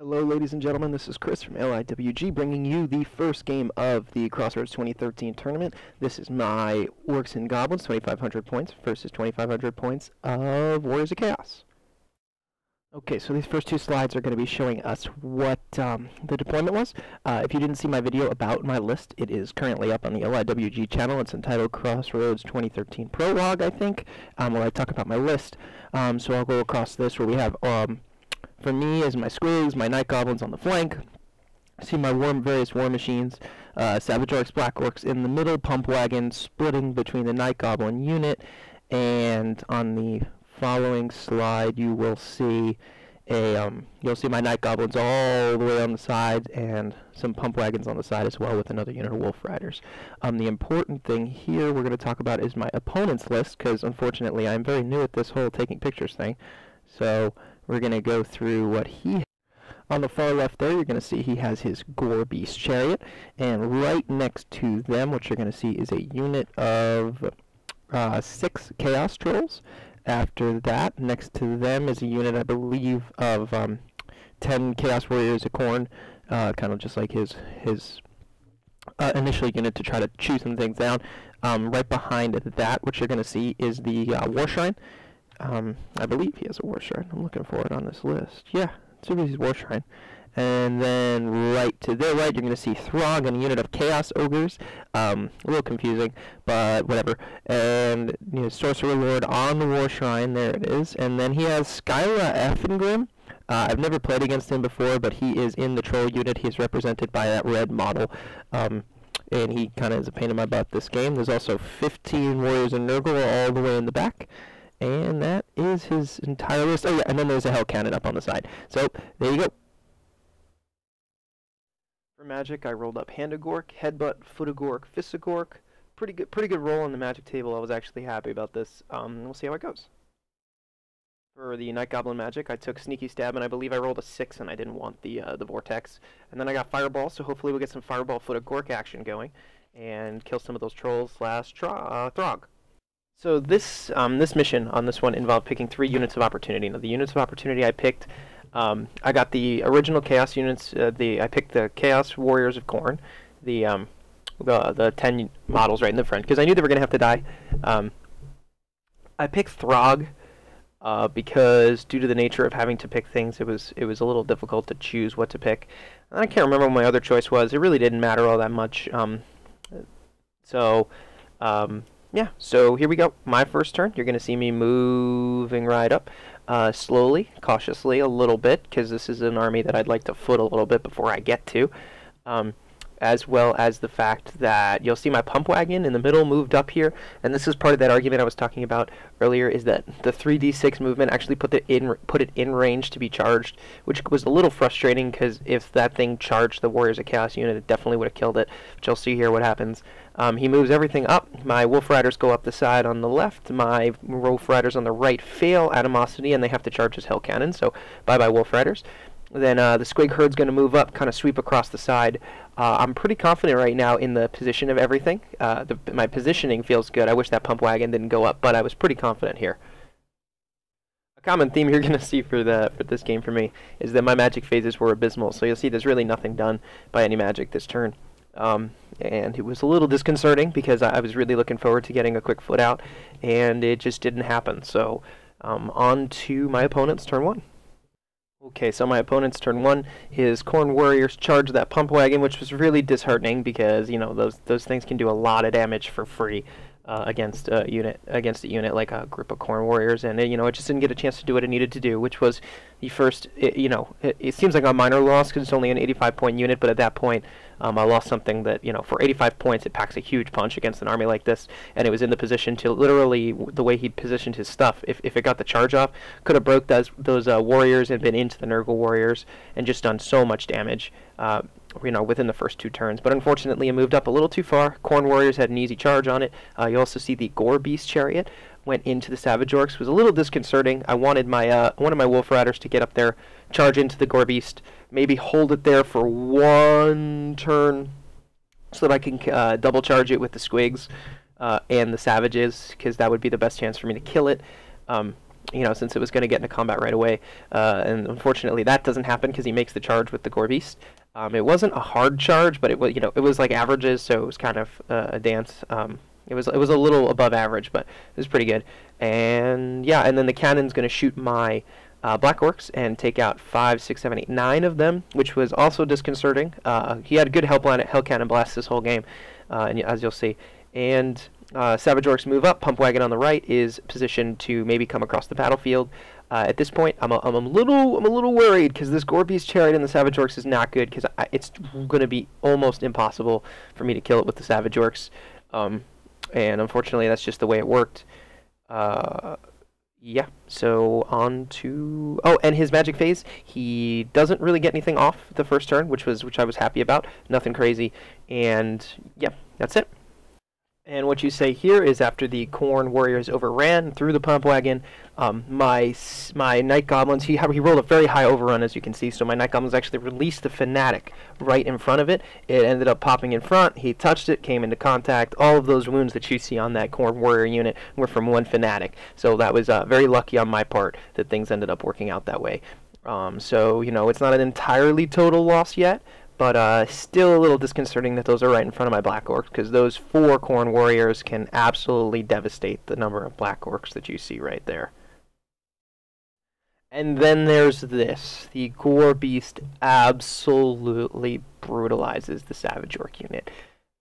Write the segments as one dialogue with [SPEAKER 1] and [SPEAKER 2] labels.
[SPEAKER 1] Hello ladies and gentlemen, this is Chris from LIWG bringing you the first game of the Xroads 2013 tournament. This is my Orcs and Goblins, 2,500 points versus 2,500 points of Warriors of Chaos. Okay, so these first two slides are going to be showing us what the deployment was. If you didn't see my video about my list, it is currently up on the LIWG channel. It's entitled Xroads 2013 Prologue, I think, where I talk about my list. So I'll go across this where we have for me is my squigs, my night goblins on the flank. See my various war machines, Savage Orcs, Black Orcs in the middle, pump wagon splitting between the night goblin unit, and on the following slide you will see you'll see my night goblins all the way on the sides and some pump wagons on the side as well with another unit of wolf riders. The important thing here we're going to talk about is my opponent's list, because unfortunately I'm very new at this whole taking pictures thing. So we're going to go through what he... On the far left there, you're going to see he has his Gobbos chariot, and right next to them, what you're going to see is a unit of 6 chaos trolls. After that, next to them is a unit, I believe, of 10 chaos warriors of Khorne, kind of just like his initial unit to try to chew some things down. Right behind that, what you're going to see is the war shrine. I believe he has a war shrine. I'm looking for it on this list. Yeah, it's his war shrine. And then right to their right, you're going to see Throg and a unit of Chaos Ogres. A little confusing, but whatever. And Sorcerer Lord on the war shrine. There it is. And then he has Skyla Effengrim. I've never played against him before, but he is in the troll unit. He is represented by that red model. And he kind of is a pain in my butt this game. There's also 15 warriors in Nurgle all the way in the back. And that is his entire list. Oh yeah, and then there's a hell cannon up on the side. So there you go. For magic, I rolled up Hand-a-Gork, Headbutt, Foot-a-Gork, Fist-a-Gork. Pretty good roll on the magic table. I was actually happy about this. We'll see how it goes. For the Night Goblin magic, I took Sneaky Stab, and I believe I rolled a 6, and I didn't want the Vortex. And then I got Fireball, so hopefully we'll get some Fireball Foot-a-Gork action going, and kill some of those trolls / Throg. So this mission on this one involved picking 3 units of opportunity. Now the units of opportunity I picked, I got the original Chaos units. I picked the Chaos Warriors of Khorne, the 10 models right in the front, because I knew they were going to have to die. I picked Throg because due to the nature of having to pick things, it was a little difficult to choose what to pick. And I can't remember what my other choice was. It really didn't matter all that much. Yeah, so here we go. My first turn. You're going to see me moving right up slowly, cautiously a little bit, because this is an army that I'd like to foot a little bit before I get to. As well as the fact that you'll see my pump wagon in the middle moved up here, and this is part of that argument I was talking about earlier, is that the 3d6 movement actually put it in range to be charged, which was a little frustrating, because if that thing charged the Warriors of Chaos unit, it definitely would have killed it, which you'll see here what happens. He moves everything up. My Wolf Riders go up the side on the left. My Wolf Riders on the right fail Animosity, and they have to charge his Hell Cannon, so bye-bye Wolf Riders. Then the Squig Herde's going to move up, kind of sweep across the side. I'm pretty confident right now in the position of everything. My positioning feels good. I wish that pump wagon didn't go up, but I was pretty confident here. A common theme you're going to see for this game for me is that my magic phases were abysmal. So you'll see there's really nothing done by any magic this turn. And it was a little disconcerting because I was really looking forward to getting a quick foot out, and it just didn't happen. So on to my opponent's turn 1. Okay, so my opponent's turn 1, his Khorne Warriors charged that pump wagon, which was really disheartening because, you know, those things can do a lot of damage for free against a unit like a group of Khorne Warriors, and it just didn't get a chance to do what it needed to do, which was the first. It seems like a minor loss because it's only an 85-point unit, but at that point, I lost something that, for 85 points, it packs a huge punch against an army like this, and it was in the position to literally, the way he positioned his stuff, if it got the charge off, could have broke those warriors and been into the Nurgle warriors and just done so much damage, within the first 2 turns. But unfortunately, it moved up a little too far. Khorne Warriors had an easy charge on it. You also see the Gobbos chariot went into the Savage Orcs. It was a little disconcerting. I wanted my one of my Wolf Riders to get up there, charge into the Gobbos, maybe hold it there for 1 turn so that I can double charge it with the Squigs and the Savages, because that would be the best chance for me to kill it. you know, since it was going to get into combat right away. And unfortunately, that doesn't happen because he makes the charge with the Gorbis. It wasn't a hard charge, but it was, you know, it was like averages, so it was kind of a dance. It was a little above average, but it was pretty good. And yeah, and then the cannon's going to shoot my Black Orcs and take out 5, 6, 7, 8, 9 of them, which was also disconcerting. He had a good hell cannon blast this whole game, and as you'll see. And Savage Orcs move up. Pump Wagon on the right is positioned to maybe come across the battlefield. At this point, I'm a little worried because this Gorbis Chariot in the Savage Orcs is not good because it's going to be almost impossible for me to kill it with the Savage Orcs. And unfortunately, that's just the way it worked. Yeah, so on to... Oh, and his magic phase, he doesn't really get anything off the first turn, which I was happy about. Nothing crazy. And, yeah, that's it. And what you say here is after the Khorne warriors overran through the pump wagon, my Night Goblins, he rolled a very high overrun, as you can see, so my Night Goblins actually released the Fanatic right in front of it. It ended up popping in front, he touched it, came into contact. All of those wounds that you see on that Khorne warrior unit were from one Fanatic, so that was very lucky on my part that things ended up working out that way. So, you know, it's not an entirely total loss yet, but still a little disconcerting that those are right in front of my Black Orcs, because those 4 Khorne warriors can absolutely devastate the number of Black Orcs that you see right there. And then there's this. The Gore Beast absolutely brutalizes the Savage Orc unit.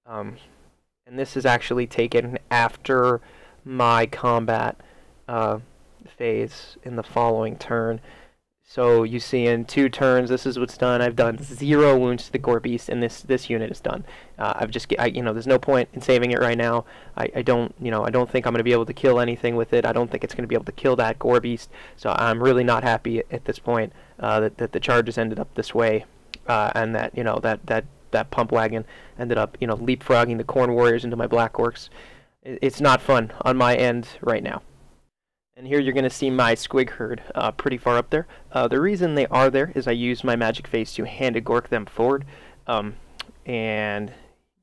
[SPEAKER 1] And this is actually taken after my combat phase in the following turn. So you see in 2 turns, this is what's done. I've done 0 wounds to the Gore Beast, and this unit is done. You know, there's no point in saving it right now. I don't think I'm going to be able to kill anything with it. I don't think it's going to be able to kill that Gore Beast. So I'm really not happy at this point that the charges ended up this way, and that, you know, that pump wagon ended up, you know, leapfrogging the Khorne warriors into my Black Orcs. It's not fun on my end right now. And here you're going to see my Squig Herd pretty far up there. The reason they are there is I use my magic phase to hand-a-gork them forward and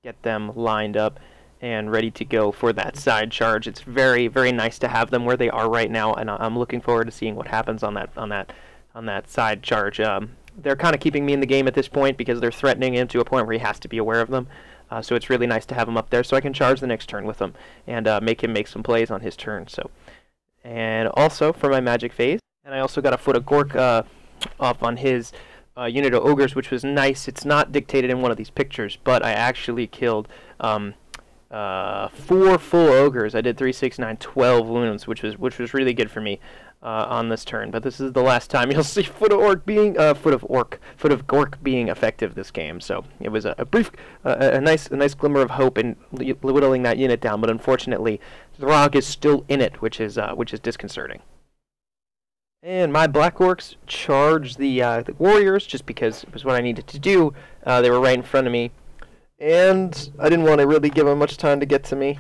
[SPEAKER 1] get them lined up and ready to go for that side charge. It's very, very nice to have them where they are right now, and I'm looking forward to seeing what happens on that side charge. They're kind of keeping me in the game at this point because they're threatening him to a point where he has to be aware of them. So it's really nice to have him up there so I can charge the next turn with him and make him make some plays on his turn. So. And also for my magic phase, and I also got a foot of Gork up on his unit of ogres, which was nice. It's not dictated in one of these pictures, but I actually killed 4 full ogres. I did 3, 6, 9, 12 wounds, which was really good for me on this turn. But this is the last time you'll see foot of Gork being effective this game. So it was a brief, a nice glimmer of hope in whittling that unit down. But unfortunately, Xroads is still in it, which is disconcerting. And my Black Orcs charged the warriors just because it was what I needed to do. They were right in front of me, and I didn't want to really give them much time to get to me.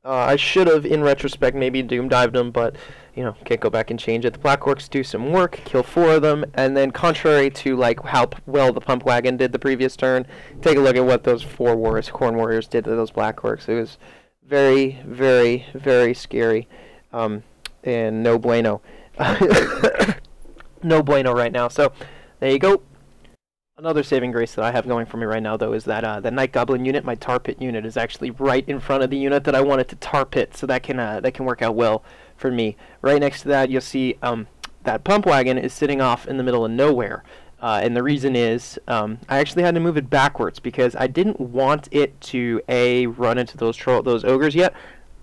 [SPEAKER 1] I should have, in retrospect, maybe doom dived them, but you know, can't go back and change it. The Black Orcs do some work, kill 4 of them, and then contrary to like how well the pump wagon did the previous turn, take a look at what those 4 Khorne warriors did to those Black Orcs. It was very, very, very scary, and no bueno. No bueno right now. So there you go. Another saving grace that I have going for me right now, though, is that the Night Goblin unit, my tar pit unit, is actually right in front of the unit that I wanted to tar pit, so that can work out well for me. Right next to that, you'll see that pump wagon is sitting off in the middle of nowhere, and the reason is I actually had to move it backwards because I didn't want it to run into those ogres yet.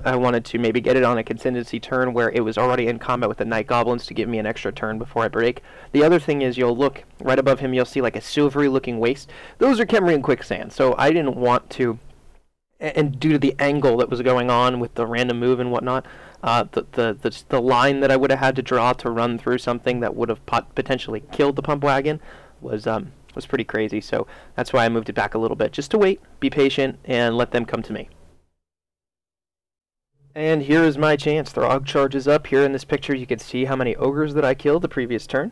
[SPEAKER 1] I wanted to maybe get it on a contingency turn where it was already in combat with the Night Goblins to give me an extra turn before I break. The other thing is you'll look right above him, you'll see like a silvery looking waste. Those are Khemrian quicksand, so I didn't want to, and due to the angle that was going on with the random move and whatnot, the line that I would have had to draw to run through something that would have potentially killed the pump wagon was pretty crazy. So that's why I moved it back a little bit, just to wait, be patient, and let them come to me. And here is my chance. Throg charges up. Here in this picture you can see how many ogres that I killed the previous turn.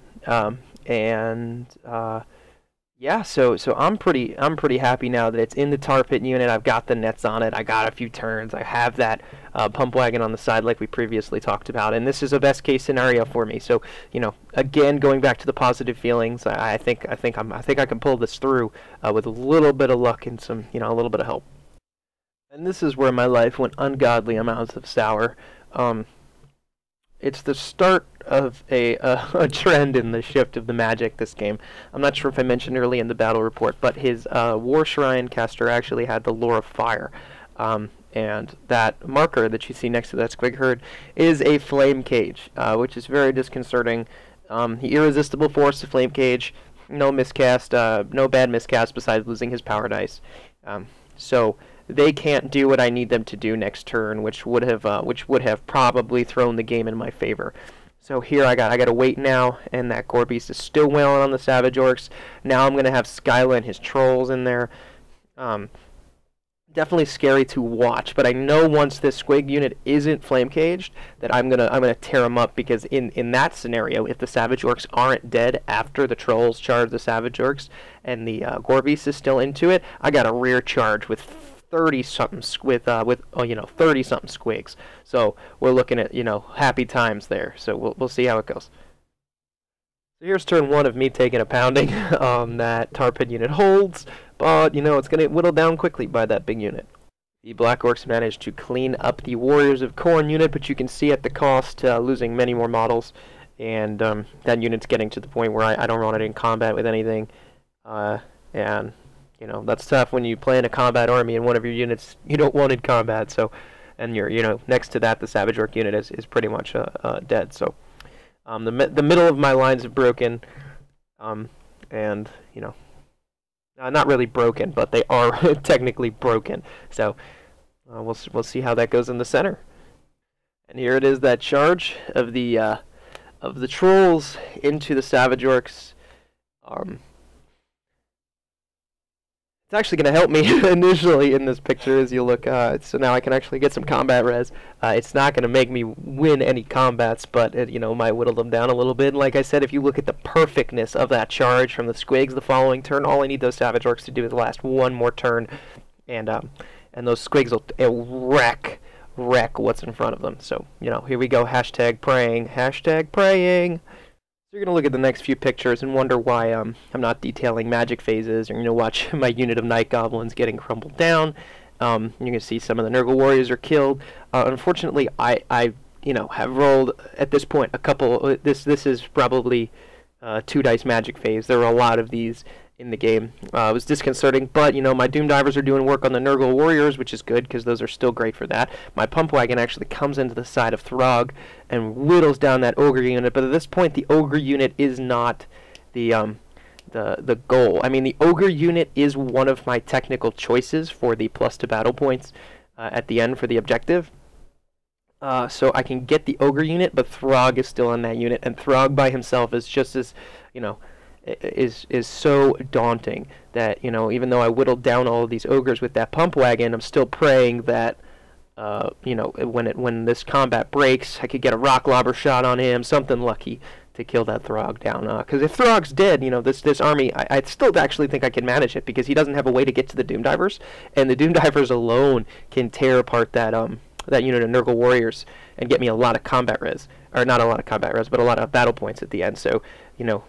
[SPEAKER 1] Yeah, so I'm pretty happy now that it's in the tar pit unit. I've got the nets on it. I got a few turns. I have that pump wagon on the side like we previously talked about, and this is a best case scenario for me. So again, going back to the positive feelings, I think I can pull this through with a little bit of luck and some a little bit of help. And this is where my life went ungodly amounts of sour. It's the start of a trend in the shift of the magic this game. I'm not sure if I mentioned early in the battle report, but his War Shrine caster actually had the Lore of Fire. And that marker that you see next to that squig herd is a flame cage, which is very disconcerting. The irresistible force of flame cage, no miscast, no bad miscast besides losing his power dice. So they can't do what I need them to do next turn, which would have probably thrown the game in my favor. So here I got to wait now, and that Gore Beast is still wailing on the Savage Orcs. Now I'm gonna have Skyla and his trolls in there. Definitely scary to watch, but I know once this squig unit isn't flame caged that I'm gonna tear them up, because in that scenario, if the Savage Orcs aren't dead after the trolls charge the Savage Orcs and the Gore Beast is still into it, I got a rear charge with 30-something 30-something squigs. So we're looking at happy times there. So we'll see how it goes. So here's turn one of me taking a pounding. That tar pit unit holds, but it's gonna whittle down quickly by that big unit. The Black Orcs managed to clean up the Warriors of Khorne unit, but you can see at the cost losing many more models, and that unit's getting to the point where I don't want it in combat with anything, and that's tough when you play in a combat army and one of your units you don't want in combat. So, and you're next to that, the Savage Orc unit is pretty much dead. So, the middle of my lines have broken, and not really broken, but they are technically broken. So, we'll see how that goes in the center. And here it is, that charge of the trolls into the Savage Orcs. It's actually going to help me initially in this picture as you look, so now I can actually get some combat res. It's not going to make me win any combats, but it might whittle them down a little bit. And like I said, if you look at the perfectness of that charge from the squigs the following turn, all I need those Savage Orcs to do is last one more turn, and those squigs will wreck what's in front of them. So, here we go, hashtag praying, hashtag praying. So you're going to look at the next few pictures and wonder why I'm not detailing magic phases. You're going to watch my unit of Night Goblins getting crumbled down. You're going to see some of the Nurgle Warriors are killed. Unfortunately, I have rolled, at this point, a couple. This is probably 2 dice magic phase. There were a lot of these in the game. It was disconcerting, but my Doom Divers are doing work on the Nurgle Warriors, which is good because those are still great for that. My Pump Wagon actually comes into the side of Throg and whittles down that Ogre unit, but at this point the Ogre unit is not the goal. I mean, the Ogre unit is one of my technical choices for the +2 battle points at the end for the objective. So I can get the Ogre unit, but Throg is still on that unit, and Throg by himself is just as, is so daunting that, even though I whittled down all of these ogres with that pump wagon, I'm still praying that, when this combat breaks, I could get a rock lobber shot on him, something lucky to kill that Throg down. Because if Throg's dead, this army, I still actually think I can manage it, because he doesn't have a way to get to the Doom Divers, and the Doom Divers alone can tear apart that unit of Nurgle Warriors and get me a lot of combat res. Or not a lot of combat res, but a lot of battle points at the end. So,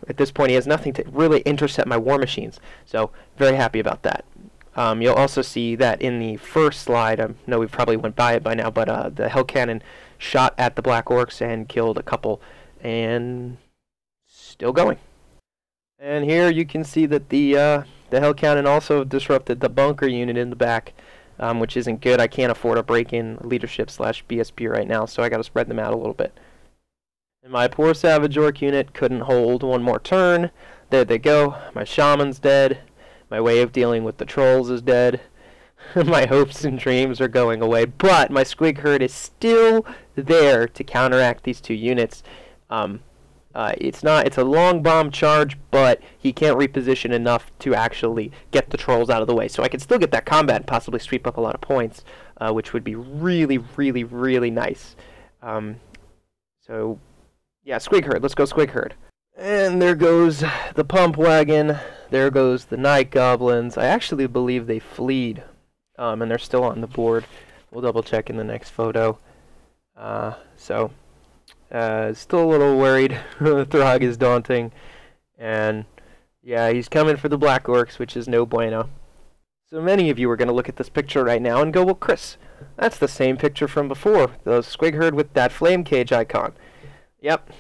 [SPEAKER 1] at this point he has nothing to really intercept my war machines. So, very happy about that. You'll also see that in the first slide, I know we probably went by it by now, but the Hell Cannon shot at the Black Orcs and killed a couple, and still going. And here you can see that the Hell Cannon also disrupted the bunker unit in the back, which isn't good. I can't afford a break-in leadership / BSP right now, so I got to spread them out a little bit. And my poor Savage Orc unit couldn't hold one more turn. There they go. My Shaman's dead. My way of dealing with the trolls is dead. My hopes and dreams are going away. But my Squig Herd is still there to counteract these 2 units. It's a long bomb charge, but he can't reposition enough to actually get the trolls out of the way. So I can still get that combat and possibly sweep up a lot of points, which would be really, really, really nice. So, yeah, Squig Herd. Let's go Squig Herd. And there goes the pump wagon. there goes the night goblins. I actually believe they fleed, and they're still on the board. We'll double check in the next photo. Still a little worried. Throg is daunting, and yeah, he's coming for the Black Orcs, which is no bueno. So many of you are going to look at this picture right now and go, well, Chris, that's the same picture from before, the squig herd with that flame cage icon. Yep,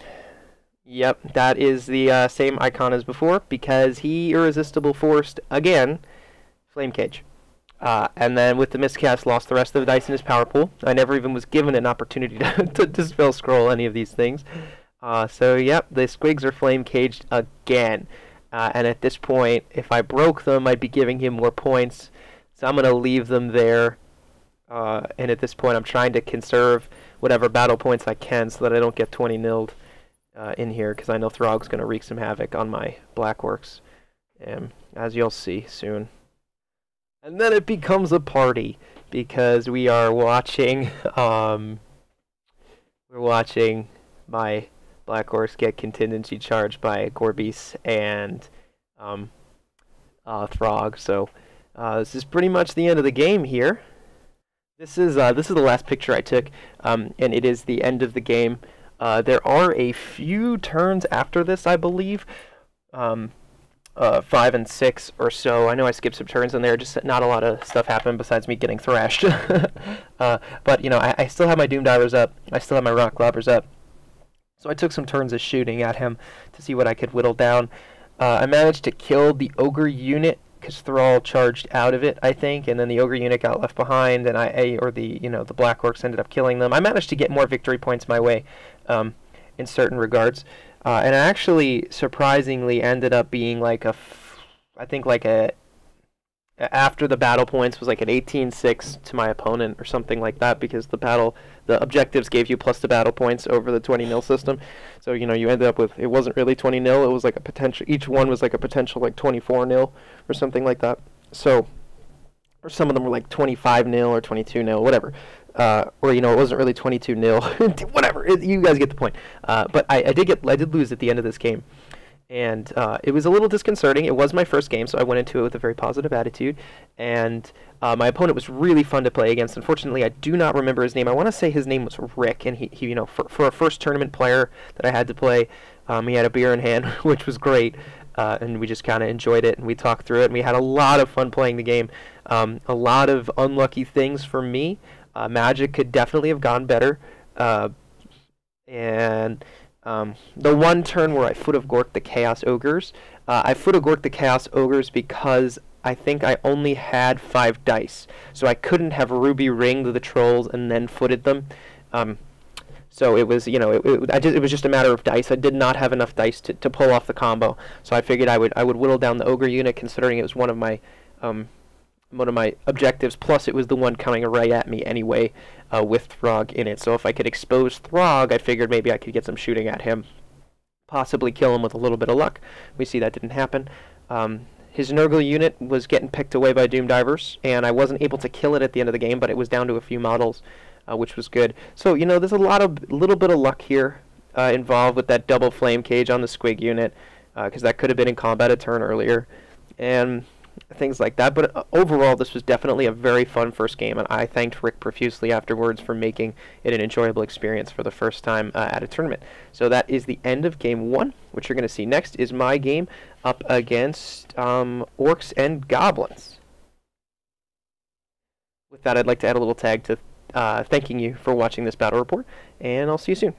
[SPEAKER 1] that is the same icon as before, because he irresistible forced, again, flame cage. And then with the miscast, lost the rest of the dice in his power pool. I never even was given an opportunity to dispel scroll any of these things. So yep, the squigs are flame caged again. And at this point, if I broke them, I'd be giving him more points. So I'm going to leave them there. And at this point, I'm trying to conserve whatever battle points I can so that I don't get 20-0'd in here, because I know Throg's going to wreak some havoc on my Black Orcs, as you'll see soon. And then it becomes a party, because we are watching my Black Orcs get contingency charged by Gobbos and Throg. So this is pretty much the end of the game here. This is the last picture I took, and it is the end of the game. There are a few turns after this, I believe, 5 and 6 or so. I know I skipped some turns in there, just not a lot of stuff happened besides me getting thrashed. But you know, I still have my Doom Divers up. I still have my Rock Globbers up. So I took some turns of shooting at him to see what I could whittle down. I managed to kill the Ogre unit because Thrall charged out of it, I think, and then the Ogre unit got left behind, and the Black Orcs ended up killing them. I managed to get more victory points my way in certain regards, and I actually surprisingly ended up being like after the battle points was like an 18-6 to my opponent or something like that, because the objectives gave you plus the battle points over the 20-0 system. So, you know, you ended up with, it wasn't really 20-0, it was like a potential, each one was like a potential like 24-0 or something like that. So, or some of them were like 25-0 or 22-0, whatever. Or, you know, it wasn't really 22-0, whatever, you guys get the point. But I did lose at the end of this game. And it was a little disconcerting. It was my first game, so I went into it with a very positive attitude. And my opponent was really fun to play against. Unfortunately, I do not remember his name. I want to say his name was Rick, and he you know, for a first tournament player that I had to play, he had a beer in hand, which was great. And we just kind of enjoyed it, and we talked through it, and we had a lot of fun playing the game. A lot of unlucky things for me. Magic could definitely have gone better. The one turn where I foot of Gork the Chaos Ogres, I foot of Gork the Chaos Ogres because I think I only had 5 dice, so I couldn't have Ruby ringed the trolls and then footed them. So it was, you know, it was just a matter of dice. I did not have enough dice to pull off the combo, so I figured I would whittle down the Ogre unit, considering it was one of my objectives, plus it was the one coming right at me anyway, with Throg in it. So if I could expose Throg, I figured maybe I could get some shooting at him, possibly kill him with a little bit of luck. We see that didn't happen. His Nurgle unit was getting picked away by Doom Divers, and I wasn't able to kill it at the end of the game, but it was down to a few models, which was good. So, you know, there's a little bit of luck here involved with that double flame cage on the squig unit, because that could have been in combat a turn earlier, and things like that. But overall, this was definitely a very fun first game, and I thanked Rick profusely afterwards for making it an enjoyable experience for the first time at a tournament. So that is the end of game 1. What you're going to see next is my game up against Orcs and Goblins. With that, I'd like to add a little tag to thanking you for watching this battle report, and I'll see you soon.